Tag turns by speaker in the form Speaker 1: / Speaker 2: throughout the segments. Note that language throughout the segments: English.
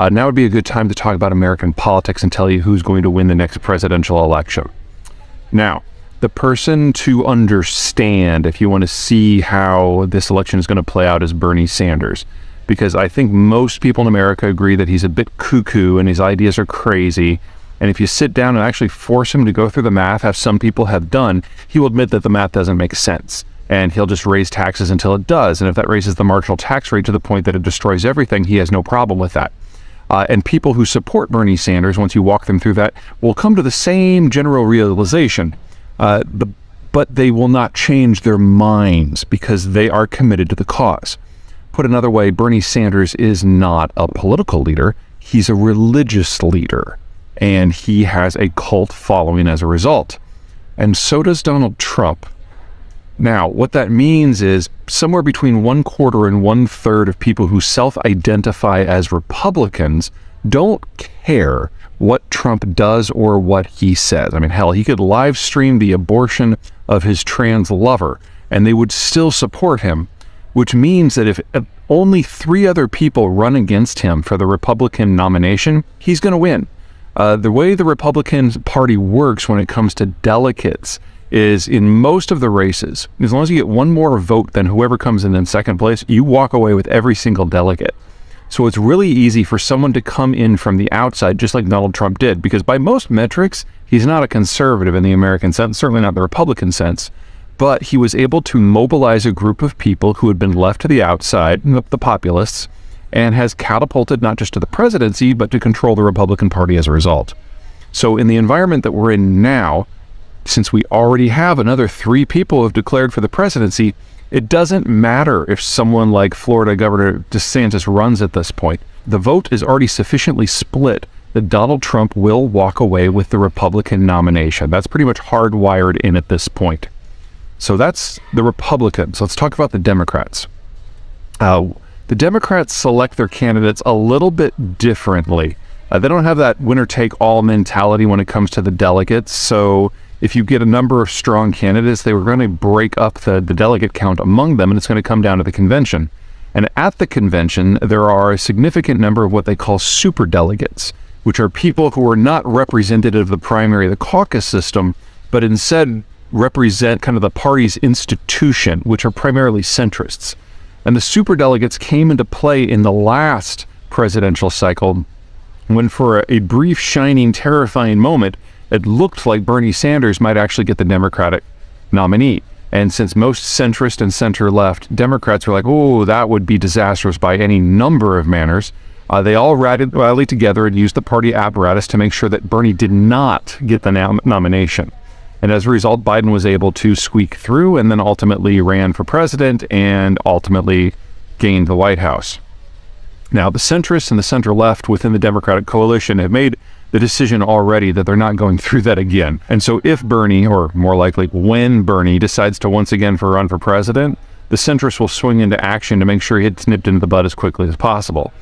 Speaker 1: Now would be a good time to talk about American politics and tell you who's going to win the next presidential election. Now, the person to understand, if you want to see how this election is going to play out, is Bernie Sanders. Because I think most people in America agree that he's a bit cuckoo and his ideas are crazy. And if you sit down and actually force him to go through the math, as some people have done, he will admit that the math doesn't make sense. And he'll just raise taxes until it does. And if that raises the marginal tax rate to the point that it destroys everything, he has no problem with that. And people who support Bernie Sanders, once you walk them through that, will come to the same general realization, but they will not change their minds because they are committed to the cause. Put another way, Bernie Sanders is not a political leader. He's a religious leader, and he has a cult following as a result. And so does Donald Trump. Now, what that means is somewhere between 1/4 and 1/3 of people who self-identify as Republicans don't care what Trump does or what he says. I mean, hell, he could live stream the abortion of his trans lover, and they would still support him, which means that if only 3 other people run against him for the Republican nomination, he's going to win. The way the Republican Party works when it comes to delegates is in most of the races, as long as you get one more vote than whoever comes in second place, you walk away with every single delegate. So it's really easy for someone to come in from the outside, just like Donald Trump did, because by most metrics, he's not a conservative in the American sense, certainly not the Republican sense, but he was able to mobilize a group of people who had been left to the outside, the populists, and has catapulted not just to the presidency, but to control the Republican Party as a result. So in the environment that we're in now, since we already have another 3 people who have declared for the presidency, it doesn't matter if someone like Florida Governor DeSantis runs at this point. The vote is already sufficiently split that Donald Trump will walk away with the Republican nomination. That's pretty much hardwired in at this point. So that's the Republicans. Let's talk about the Democrats. The Democrats select their candidates a little bit differently. They don't have that winner-take-all mentality when it comes to the delegates, so if you get a number of strong candidates, they were going to break up the delegate count among them, and it's going to come down to the convention. And at the convention, there are a significant number of what they call superdelegates, which are people who are not representative of the primary, the caucus system, but instead represent kind of the party's institution, which are primarily centrists. And the superdelegates came into play in the last presidential cycle when, for a brief, shining, terrifying moment, it looked like Bernie Sanders might actually get the Democratic nominee. And since most centrist and center-left Democrats were like, oh, that would be disastrous by any number of manners, they all rallied together and used the party apparatus to make sure that Bernie did not get the nomination. And as a result, Biden was able to squeak through and then ultimately ran for president and ultimately gained the White House. Now, the centrists and the center-left within the Democratic coalition have made the decision already that they're not going through that again. And so if Bernie, or more likely when Bernie, decides to once again run for president, the centrists will swing into action to make sure he gets nipped into the bud as quickly as possible.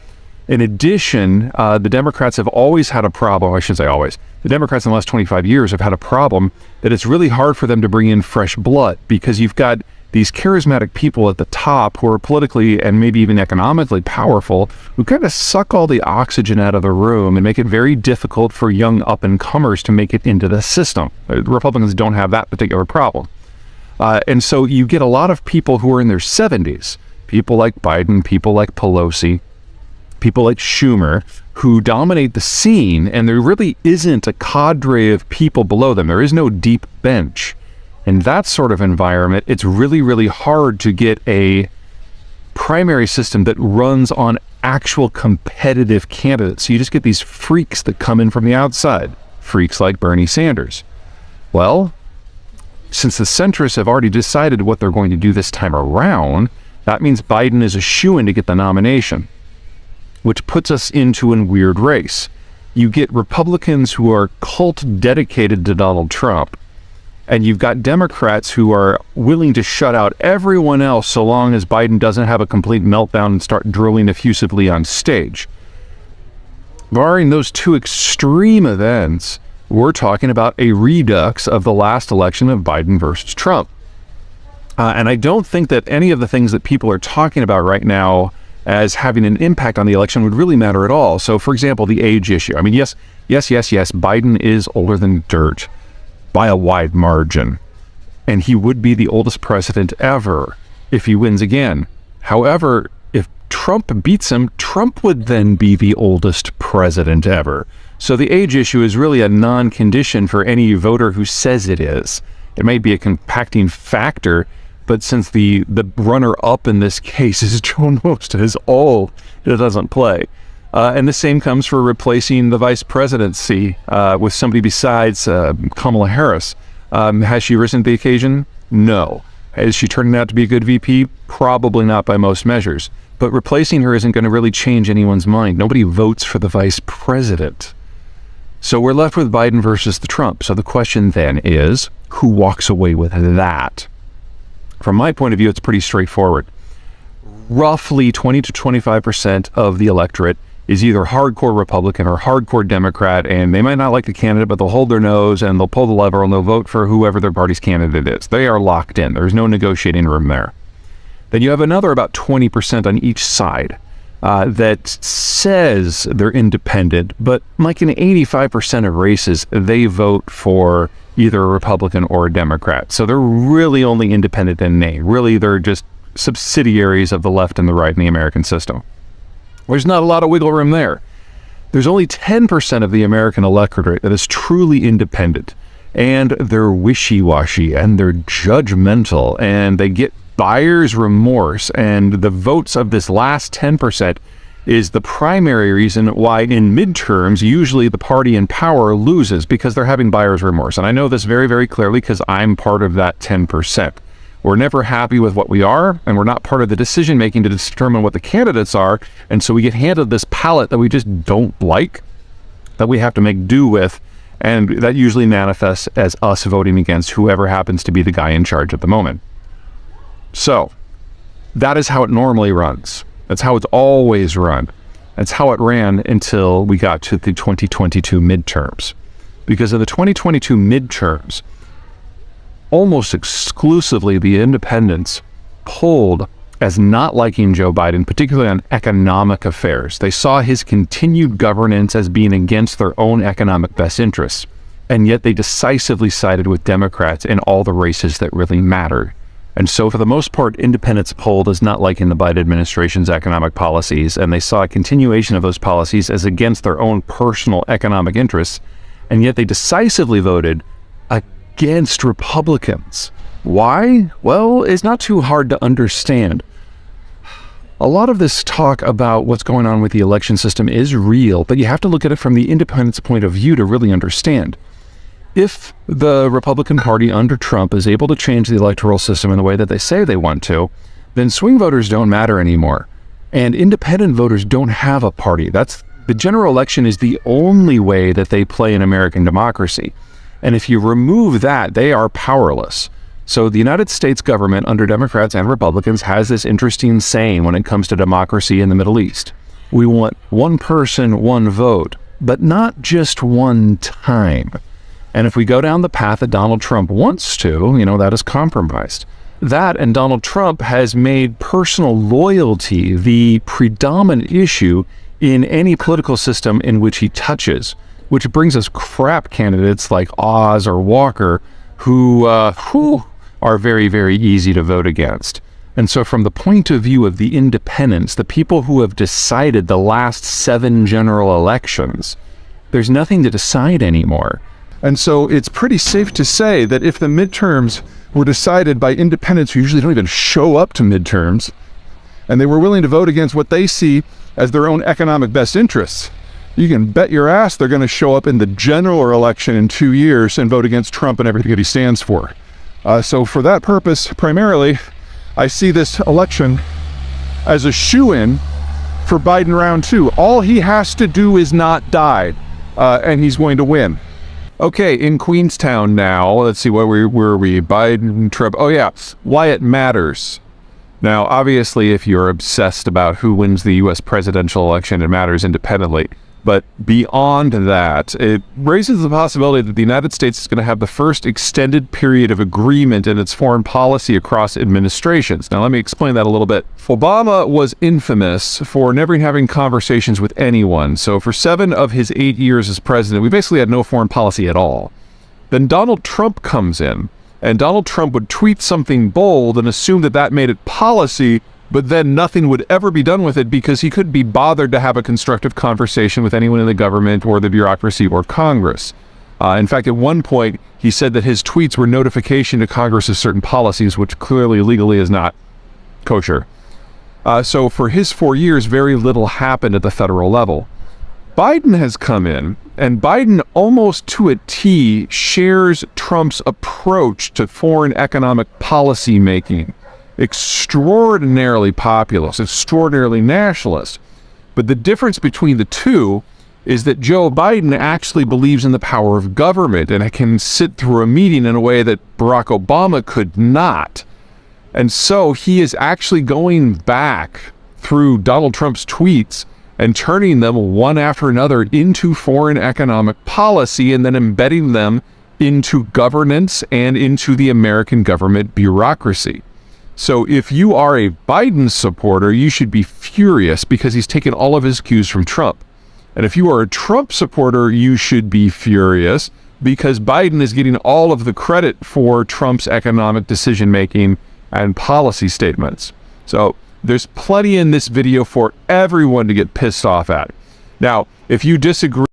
Speaker 1: In addition, the Democrats have always had a problem, I shouldn't say always, the Democrats in the last 25 years have had a problem that it's really hard for them to bring in fresh blood because you've got these charismatic people at the top who are politically and maybe even economically powerful who kind of suck all the oxygen out of the room and make it very difficult for young up-and-comers to make it into the system. Republicans don't have that particular problem. And so you get a lot of people who are in their 70s, people like Biden, people like Pelosi, people like Schumer, who dominate the scene, and there really isn't a cadre of people below them. There is no deep bench. In that sort of environment, it's really, really hard to get a primary system that runs on actual competitive candidates. So you just get these freaks that come in from the outside, freaks like Bernie Sanders. Well, since the centrists have already decided what they're going to do this time around, that means Biden is a shoo-in to get the nomination, which puts us into a weird race. You get Republicans who are cult dedicated to Donald Trump, and you've got Democrats who are willing to shut out everyone else so long as Biden doesn't have a complete meltdown and start drooling effusively on stage. Barring those two extreme events, we're talking about a redux of the last election of Biden versus Trump. And I don't think that any of the things that people are talking about right now as having an impact on the election would really matter at all. So, for example, the age issue. I mean, yes, Biden is older than dirt by a wide margin, and he would be the oldest president ever if he wins again. However, if Trump beats him, Trump would then be the oldest president ever. So the age issue is really a non-condition for any voter who says it is. It may be a compacting factor, but since the runner-up in this case is Joe Most is old, it doesn't play. And the same comes for replacing the vice presidency with somebody besides Kamala Harris. Has she risen to the occasion? No. Is she turning out to be a good VP? Probably not by most measures. But replacing her isn't going to really change anyone's mind. Nobody votes for the vice president. So we're left with Biden versus the Trump. So the question then is, who walks away with that? From my point of view, it's pretty straightforward. Roughly 20 to 25% of the electorate is either hardcore Republican or hardcore Democrat, and they might not like the candidate, but they'll hold their nose and they'll pull the lever and they'll vote for whoever their party's candidate is. They are locked in. There's no negotiating room there. Then you have another about 20% on each side that says they're independent, but like in 85% of races, they vote for either a Republican or a Democrat. So they're really only independent in name. Really, they're just subsidiaries of the left and the right in the American system. There's not a lot of wiggle room there. There's only 10% of the American electorate that is truly independent, and they're wishy-washy, and they're judgmental, and they get buyer's remorse, and the votes of this last 10% is the primary reason why in midterms, usually the party in power loses, because they're having buyer's remorse. And I know this very, very clearly because I'm part of that 10%. We're never happy with what we are, and we're not part of the decision-making to determine what the candidates are, and so we get handed this palette that we just don't like, that we have to make do with, and that usually manifests as us voting against whoever happens to be the guy in charge at the moment. So, that is how it normally runs. That's how it's always run. That's how it ran until we got to the 2022 midterms. Because of the 2022 midterms, almost exclusively the independents polled as not liking Joe Biden, particularly on economic affairs. They saw his continued governance as being against their own economic best interests, and yet they decisively sided with Democrats in all the races that really mattered. And so for the most part, independents polled as not liking the Biden administration's economic policies, and they saw a continuation of those policies as against their own personal economic interests, and yet they decisively voted against Republicans. Why? Well, it's not too hard to understand. A lot of this talk about what's going on with the election system is real, but you have to look at it from the independents' point of view to really understand. If the Republican Party under Trump is able to change the electoral system in the way that they say they want to, then swing voters don't matter anymore. And independent voters don't have a party. The general election is the only way that they play in American democracy. And if you remove that, they are powerless. So the United States government under Democrats and Republicans has this interesting saying when it comes to democracy in the Middle East. We want one person, one vote, but not just one time. And if we go down the path that Donald Trump wants to, that is compromised. That and Donald Trump has made personal loyalty the predominant issue in any political system in which he touches, which brings us crap candidates like Oz or Walker, who are very, very easy to vote against. And so from the point of view of the independents, the people who have decided the last 7 general elections, there's nothing to decide anymore. And so it's pretty safe to say that if the midterms were decided by independents who usually don't even show up to midterms, and they were willing to vote against what they see as their own economic best interests, you can bet your ass they're going to show up in the general election in 2 years and vote against Trump and everything that he stands for. So for that purpose, primarily, I see this election as a shoo-in for Biden round 2. All he has to do is not die, and he's going to win. Okay, in Queenstown now, let's see, where were we? Biden, Trump. Oh yeah, why it matters. Now, obviously, if you're obsessed about who wins the U.S. presidential election, it matters independently. But beyond that, it raises the possibility that the United States is going to have the first extended period of agreement in its foreign policy across administrations. Now, let me explain that a little bit. Obama was infamous for never having conversations with anyone. So for 7 of his 8 years as president, we basically had no foreign policy at all. Then Donald Trump comes in, and Donald Trump would tweet something bold and assume that that made it policy, but then nothing would ever be done with it because he couldn't be bothered to have a constructive conversation with anyone in the government or the bureaucracy or Congress. In fact, at one point, he said that his tweets were notification to Congress of certain policies, which clearly legally is not kosher. So for his 4 years, very little happened at the federal level. Biden has come in, and Biden almost to a T shares Trump's approach to foreign economic policy making. Extraordinarily populist, extraordinarily nationalist. But the difference between the two is that Joe Biden actually believes in the power of government and can sit through a meeting in a way that Barack Obama could not. And so he is actually going back through Donald Trump's tweets and turning them one after another into foreign economic policy and then embedding them into governance and into the American government bureaucracy. So if you are a Biden supporter, you should be furious because he's taken all of his cues from Trump. And if you are a Trump supporter, you should be furious because Biden is getting all of the credit for Trump's economic decision-making and policy statements. So there's plenty in this video for everyone to get pissed off at. Now, if you disagree